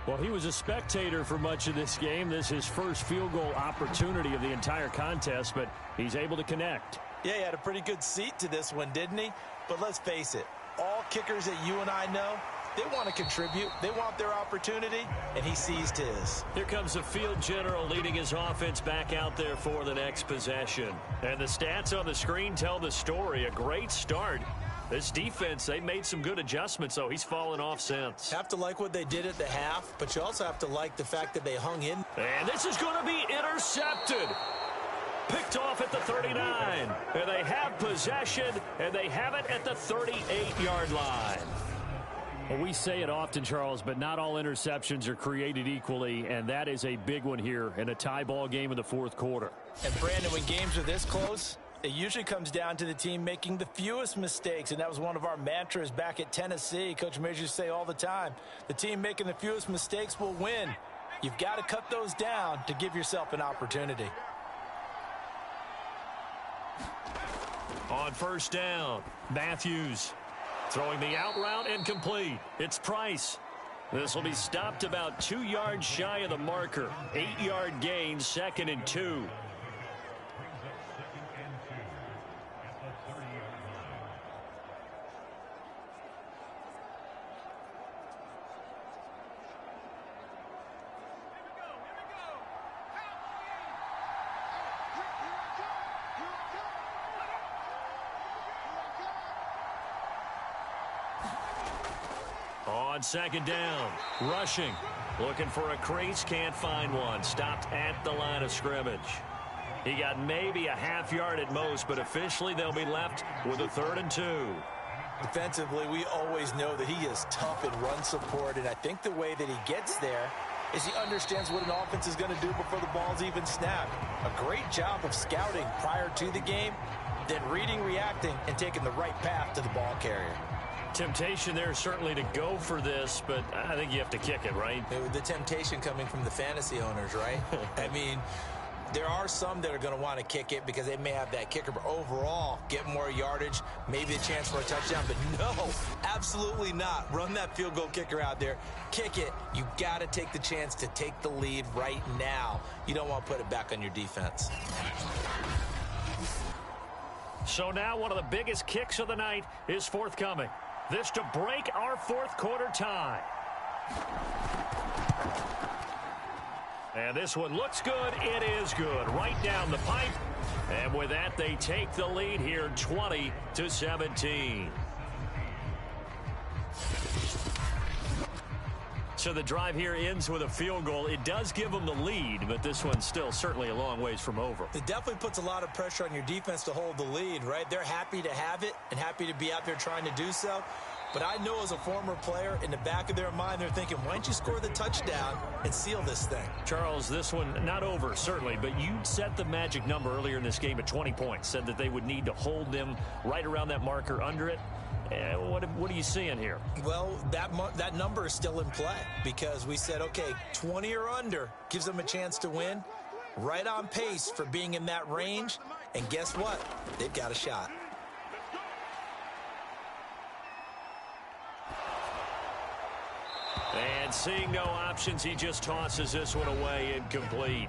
Well, he was a spectator for much of this game. This is his first field goal opportunity of the entire contest, but he's able to connect. Yeah, he had a pretty good seat to this one, didn't he? But let's face it, all kickers that you and I know, they want to contribute. They want their opportunity, and he seized his. Here comes the field general leading his offense back out there for the next possession. And the stats on the screen tell the story. A great start. This defense, they made some good adjustments, though. He's fallen off since. Have to like what they did at the half, but you also have to like the fact that they hung in. And this is going to be intercepted. Picked off at the 39. And they have possession, and they have it at the 38-yard line. Well, we say it often, Charles, but not all interceptions are created equally, and that is a big one here in a tie ball game in the 4th quarter. And, Brandon, when games are this close, it usually comes down to the team making the fewest mistakes, and that was one of our mantras back at Tennessee. Coach Majors used to say all the time, the team making the fewest mistakes will win. You've got to cut those down to give yourself an opportunity. On 1st down, Matthews throwing the out route incomplete. It's Price. This will be stopped about 2 yards shy of the marker. 8-yard gain, 2nd and 2. On 2nd down, rushing, looking for a crease, can't find one. Stopped at the line of scrimmage. He got maybe a half yard at most, but officially they'll be left with a 3rd and 2. Defensively, we always know that he is tough in run support, and I think the way that he gets there is he understands what an offense is going to do before the ball's even snapped. A great job of scouting prior to the game, then reading, reacting, and taking the right path to the ball carrier. Temptation there certainly to go for this, but I think you have to kick it, right? The temptation coming from the fantasy owners, right? I mean, there are some that are going to want to kick it because they may have that kicker, but overall, get more yardage, maybe a chance for a touchdown. But no, absolutely not. Run that field goal kicker out there. Kick it. You got to take the chance to take the lead right now. You don't want to put it back on your defense. So now one of the biggest kicks of the night is forthcoming. This to break our fourth quarter tie. And this one looks good. It is good. Right down the pipe. And with that, they take the lead here 20-17. So the drive here ends with a field goal. It does give them the lead, but this one's still certainly a long ways from over. It definitely puts a lot of pressure on your defense to hold the lead, right? They're happy to have it and happy to be out there trying to do so. But I know as a former player, in the back of their mind, they're thinking, why don't you score the touchdown and seal this thing? Charles, this one not over, certainly, but you set the magic number earlier in this game at 20 points, said that they would need to hold them right around that marker under it. What are you seeing here? Well, that number is still in play because we said, okay, 20 or under gives them a chance to win. Right on pace for being in that range. And guess what? They've got a shot. And seeing no options, he just tosses this one away incomplete.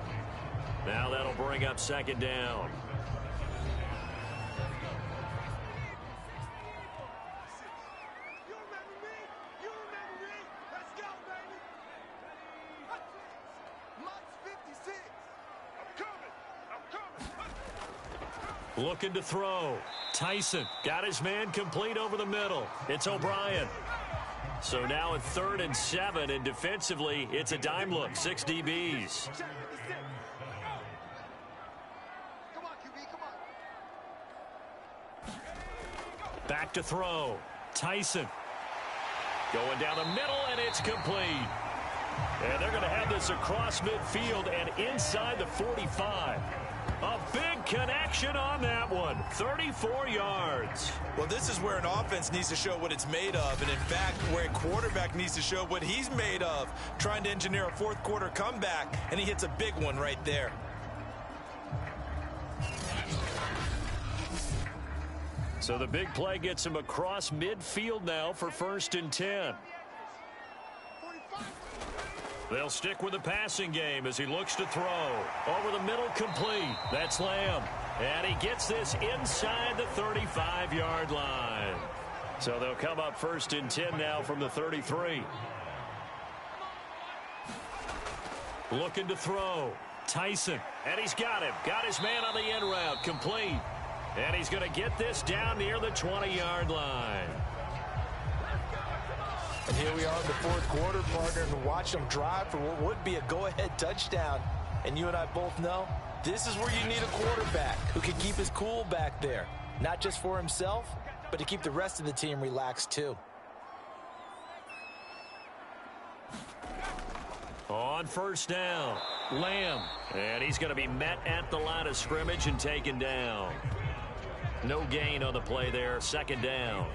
Now that'll bring up second down. Looking to throw. Tyson got his man complete over the middle. It's O'Brien. So now at 3rd and 7, and defensively, it's a dime look. 6 DBs. Back to throw. Tyson. Going down the middle, and it's complete. And they're going to have this across midfield and inside the 45. A big connection on that one. 34 yards. Well, this is where an offense needs to show what it's made of. And, in fact, where a quarterback needs to show what he's made of. Trying to engineer a fourth quarter comeback, and he hits a big one right there. So the big play gets him across midfield now for 1st and 10. They'll stick with the passing game as he looks to throw. Over the middle, complete. That's Lamb. And he gets this inside the 35-yard line. So they'll come up 1st and 10 now from the 33. Looking to throw. Tyson. And he's got him. Got his man on the end route. Complete. And he's going to get this down near the 20-yard line. And here we are in the fourth quarter, partner, and watch them drive for what would be a go-ahead touchdown. And you and I both know this is where you need a quarterback who can keep his cool back there. Not just for himself, but to keep the rest of the team relaxed too. On 1st down, Lamb. And he's going to be met at the line of scrimmage and taken down. No gain on the play there. 2nd down.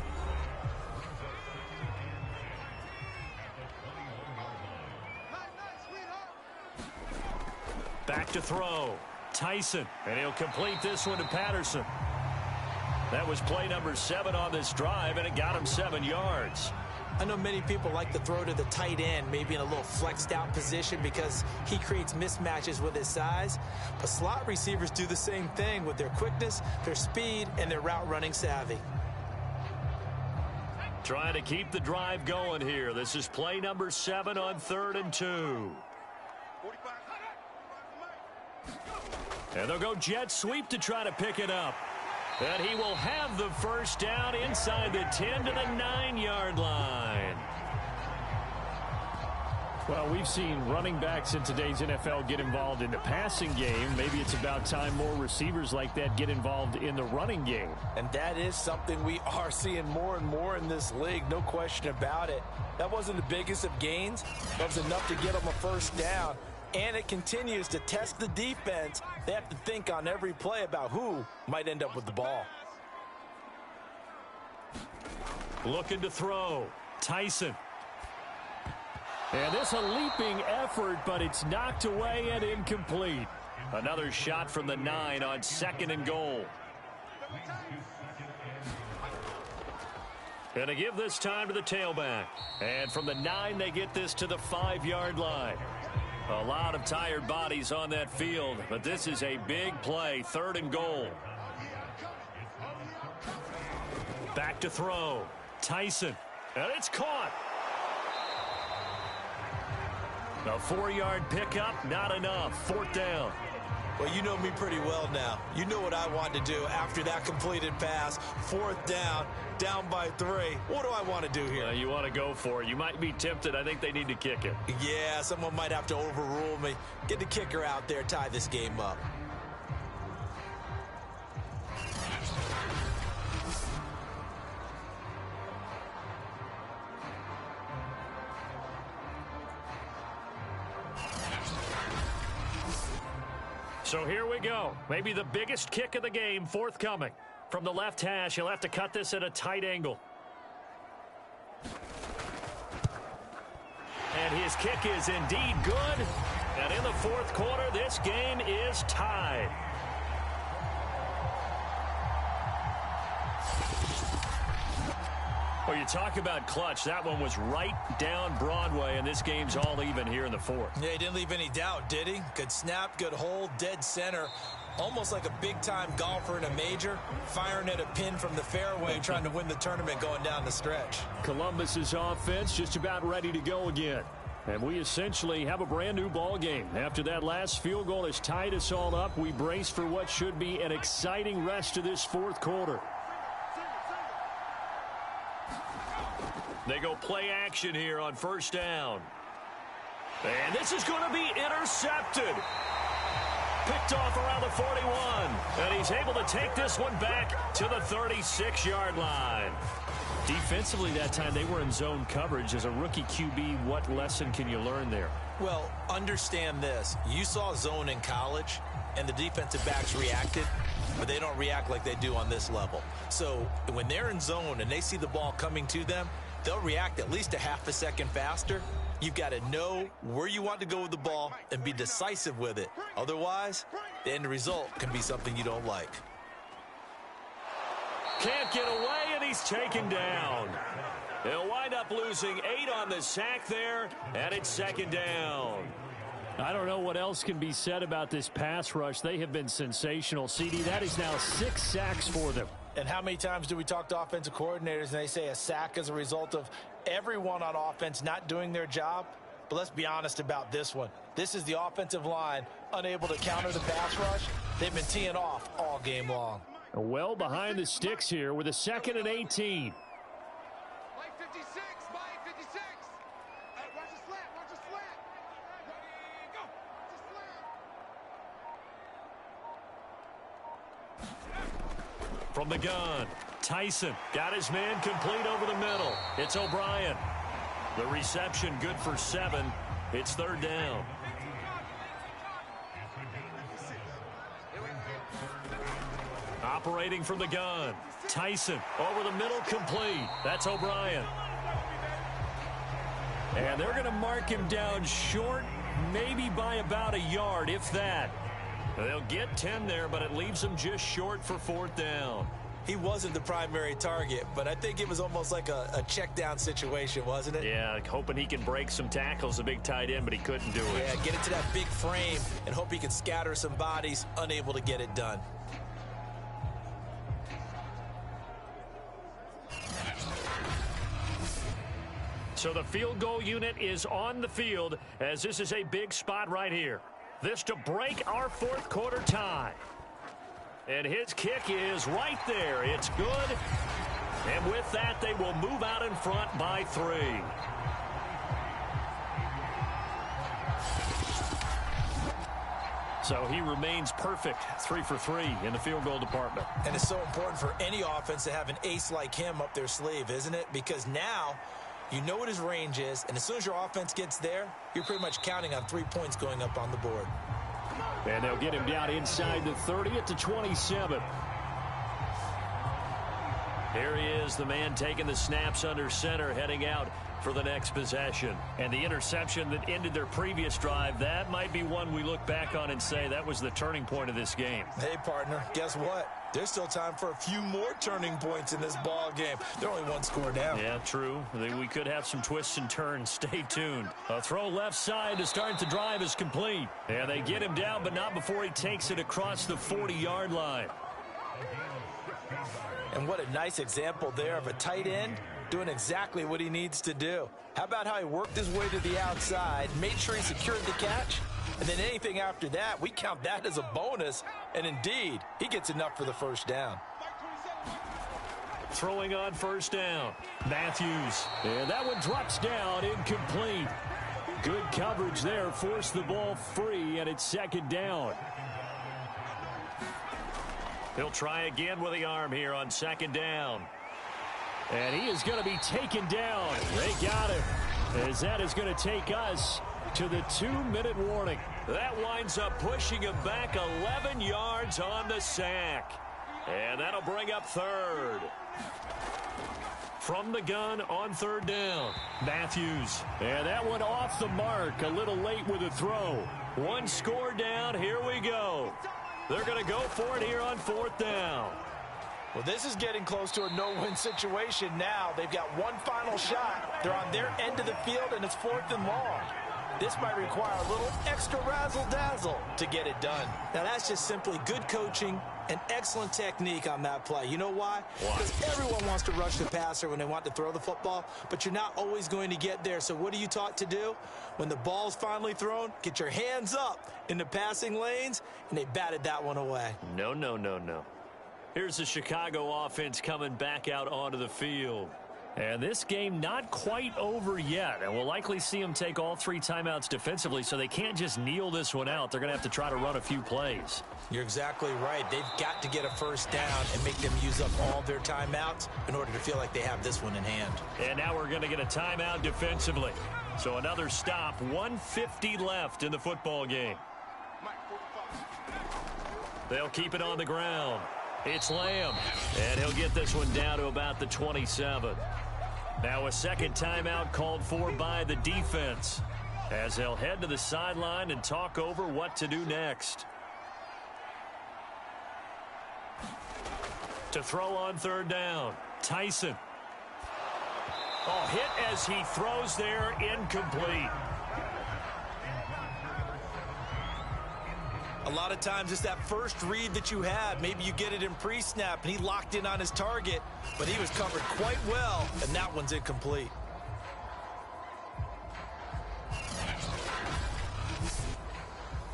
Back to throw. Tyson. And he'll complete this one to Patterson. That was play number 7 on this drive, and it got him 7 yards. I know many people like to throw to the tight end, maybe in a little flexed out position because he creates mismatches with his size. But slot receivers do the same thing with their quickness, their speed, and their route running savvy. Trying to keep the drive going here. This is play number 7 on 3rd and 2. And they'll go jet sweep to try to pick it up. And he will have the 1st down inside the 10 to the 9-yard line. Well, we've seen running backs in today's NFL get involved in the passing game. Maybe it's about time more receivers like that get involved in the running game. And that is something we are seeing more and more in this league, no question about it. That wasn't the biggest of gains. That was enough to get them a first down. And it continues to test the defense. They have to think on every play about who might end up with the ball. Looking to throw. Tyson. And this a leaping effort, but it's knocked away and incomplete. Another shot from the 9 on 2nd and goal. And they give this time to the tailback. And from the 9, they get this to the 5-yard line. A lot of tired bodies on that field, but this is a big play, 3rd and goal. Back to throw. Tyson. And it's caught. A 4-yard pickup, not enough. 4th down. Well, you know me pretty well now. You know what I want to do after that completed pass. 4th down, down by 3. What do I want to do here? You want to go for it. You might be tempted. I think they need to kick it. Yeah, someone might have to overrule me. Get the kicker out there, tie this game up. So here we go. Maybe the biggest kick of the game forthcoming. From the left hash, he'll have to cut this at a tight angle. And his kick is indeed good. And in the 4th quarter, this game is tied. Well, you talk about clutch. That one was right down Broadway, and this game's all even here in the 4th. Yeah, he didn't leave any doubt, did he? Good snap, good hold, dead center. Almost like a big-time golfer in a major, firing at a pin from the fairway, trying to win the tournament going down the stretch. Columbus's offense just about ready to go again. And we essentially have a brand-new ball game. After that last field goal has tied us all up, we brace for what should be an exciting rest of this 4th quarter. They go play action here on 1st down. And this is going to be intercepted. Picked off around the 41. And he's able to take this one back to the 36-yard line. Defensively that time, they were in zone coverage. As a rookie QB, what lesson can you learn there? Well, understand this. You saw zone in college, and the defensive backs reacted, but they don't react like they do on this level. So when they're in zone and they see the ball coming to them, they'll react at least a half a second faster. You've got to know where you want to go with the ball and be decisive with it. Otherwise, the end result can be something you don't like. Can't get away, and he's taken down. He'll wind up losing 8 on the sack there, and it's 2nd down. I don't know what else can be said about this pass rush. They have been sensational. CD, that is now 6 sacks for them. And how many times do we talk to offensive coordinators and they say a sack is a result of everyone on offense not doing their job? But let's be honest about this one. This is the offensive line unable to counter the pass rush. They've been teeing off all game long. Well behind the sticks here with a 2nd and 18. Mike 56, Mike 56. Watch the slant, watch the slant. Ready, go. Watch the slant. From the gun, Tyson got his man complete over the middle. It's O'Brien. The reception good for 7. It's 3rd down. Operating from the gun, Tyson over the middle, complete. That's O'Brien. And they're going to mark him down short, maybe by about a yard, if that. They'll get 10 there, but it leaves them just short for 4th down. He wasn't the primary target, but I think it was almost like a check down situation, wasn't it? Yeah, hoping he can break some tackles, a big tight end, but he couldn't do it. Yeah, get into that big frame and hope he can scatter some bodies, unable to get it done. So the field goal unit is on the field as this is a big spot right here. This to break our 4th quarter tie. And his kick is right there. It's good. And with that, they will move out in front by 3. So he remains perfect, 3 for 3 in the field goal department. And it's so important for any offense to have an ace like him up their sleeve, isn't it? Because now you know what his range is, and as soon as your offense gets there, you're pretty much counting on 3 points going up on the board. And they'll get him down inside the 30 at the 27. Here he is, the man taking the snaps under center, heading out for the next possession. And the interception that ended their previous drive, that might be one we look back on and say that was the turning point of this game. Hey, partner, guess what? There's still time for a few more turning points in this ball game. They're only 1 score down. Yeah, true. We could have some twists and turns. Stay tuned. A throw left side to start the drive is complete. And they get him down, but not before he takes it across the 40-yard line. And what a nice example there of a tight end doing exactly what he needs to do. How about how he worked his way to the outside, made sure he secured the catch, and then anything after that, we count that as a bonus. And indeed, he gets enough for the first down. Throwing on first down, Matthews. And that one drops down, incomplete. Good coverage there, forced the ball free, and it's second down. He'll try again with the arm here on second down. And he is going to be taken down. They got him. As that is going to take us to the 2-minute warning. That winds up pushing him back 11 yards on the sack. And that'll bring up third. From the gun on third down, Matthews. And that one off the mark, a little late with a throw. 1 score down, here we go. They're going to go for it here on fourth down. Well, this is getting close to a no-win situation now. They've got one final shot. They're on their end of the field, and it's 4th and long. This might require a little extra razzle-dazzle to get it done. Now, that's just simply good coaching and excellent technique on that play. You know why? Because everyone wants to rush the passer when they want to throw the football, but you're not always going to get there. So what are you taught to do? When the ball's finally thrown, get your hands up in the passing lanes, and they batted that one away. No, no, no, no. Here's the Chicago offense coming back out onto the field. And this game not quite over yet. And we'll likely see them take all 3 timeouts defensively, so they can't just kneel this one out. They're going to have to try to run a few plays. You're exactly right. They've got to get a first down and make them use up all their timeouts in order to feel like they have this one in hand. And now we're going to get a timeout defensively. So another stop, 1:50 left in the football game. They'll keep it on the ground. It's Lamb, and he'll get this one down to about the 27. Now a second timeout called for by the defense as they'll head to the sideline and talk over what to do next. To throw on third down, Tyson. Oh, hit as he throws there, incomplete. A lot of times it's that first read that you had. Maybe you get it in pre-snap, and he locked in on his target, but he was covered quite well, and that one's incomplete.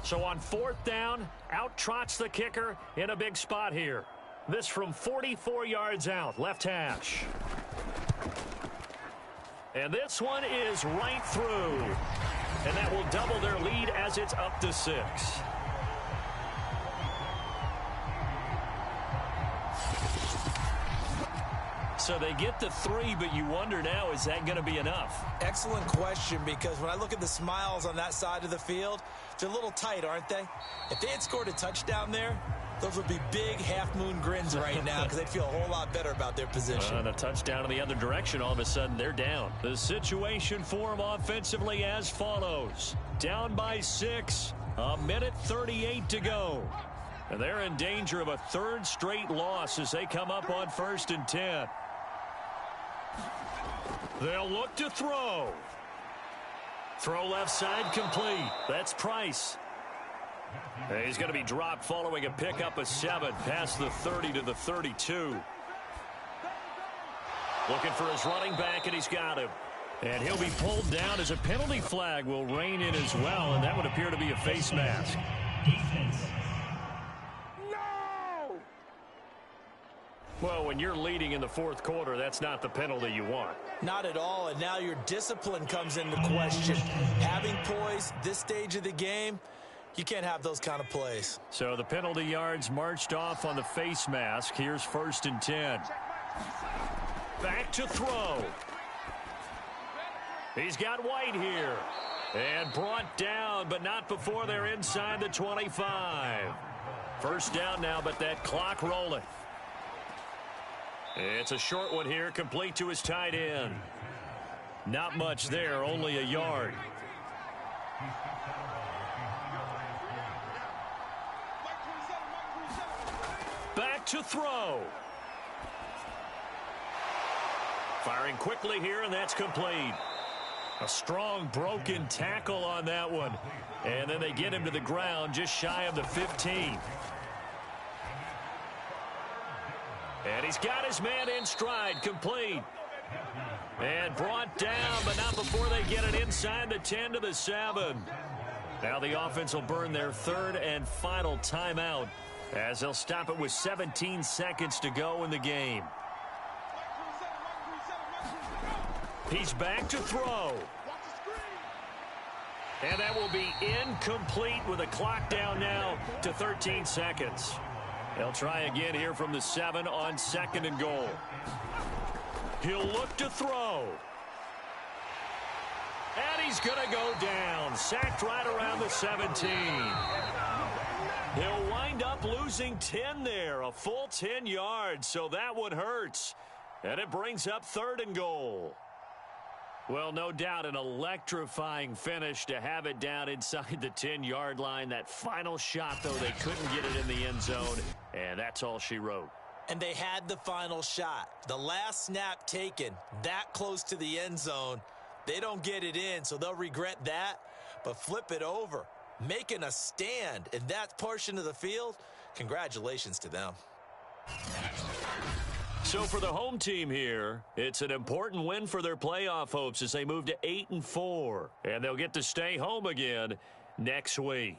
So on fourth down, out trots the kicker in a big spot here. This from 44 yards out, left hash. And this one is right through. And that will double their lead as it's up to 6. So they get the 3, but you wonder now, is that going to be enough? Excellent question, because when I look at the smiles on that side of the field, they're a little tight, aren't they? If they had scored a touchdown there, those would be big half-moon grins right now because they'd feel a whole lot better about their position. And a touchdown in the other direction, all of a sudden they're down. The situation for them offensively as follows. Down by 6, 1:38 to go. And they're in danger of a 3rd straight loss as they come up on 1st and 10. They'll look to throw. Throw left side complete. That's Price. And he's going to be dropped following a pickup of 7 past the 30 to the 32. Looking for his running back, and he's got him. And he'll be pulled down as a penalty flag will rein in as well, and that would appear to be a face mask. Defense. Well, when you're leading in the 4th quarter, that's not the penalty you want. Not at all, and now your discipline comes into question. Having poise this stage of the game, You can't have those kind of plays. So the penalty yards marched off on the face mask. Here's 1st and 10. Back to throw. He's got White here. And brought down, but not before they're inside the 25. 1st down now, but that clock rolling. It's a short one here, complete to his tight end. Not much there, only a yard. Back to throw. Firing quickly here, and that's complete. A strong broken tackle on that one. And then they get him to the ground just shy of the 15. And he's got his man in stride, complete. And brought down, but not before they get it inside the 10 to the 7. Now the offense will burn their 3rd and final timeout as they'll stop it with 17 seconds to go in the game. He's back to throw. And that will be incomplete with a clock down now to 13 seconds. They'll try again here from the 7 on 2nd and goal. He'll look to throw. And he's going to go down. Sacked right around the 17. He'll wind up losing 10 there. A full 10 yards, so that one hurts. And it brings up 3rd and goal. Well, no doubt an electrifying finish to have it down inside the 10-yard line. That final shot, though, they couldn't get it in the end zone, and that's all she wrote. And they had the final shot. The last snap taken that close to the end zone. They don't get it in, so they'll regret that. But flip it over, making a stand in that portion of the field, congratulations to them. So for the home team here, it's an important win for their playoff hopes as they move to 8-4. And they'll get to stay home again next week.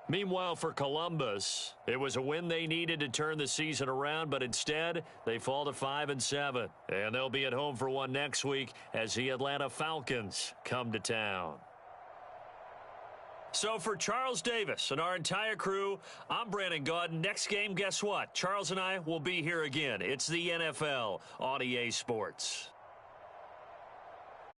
Meanwhile, for Columbus, it was a win they needed to turn the season around, but instead they fall to 5-7. And they'll be at home for one next week as the Atlanta Falcons come to town. So for Charles Davis and our entire crew, I'm Brandon Gaudin. Next game, guess what? Charles and I will be here again. It's the NFL on EA Sports.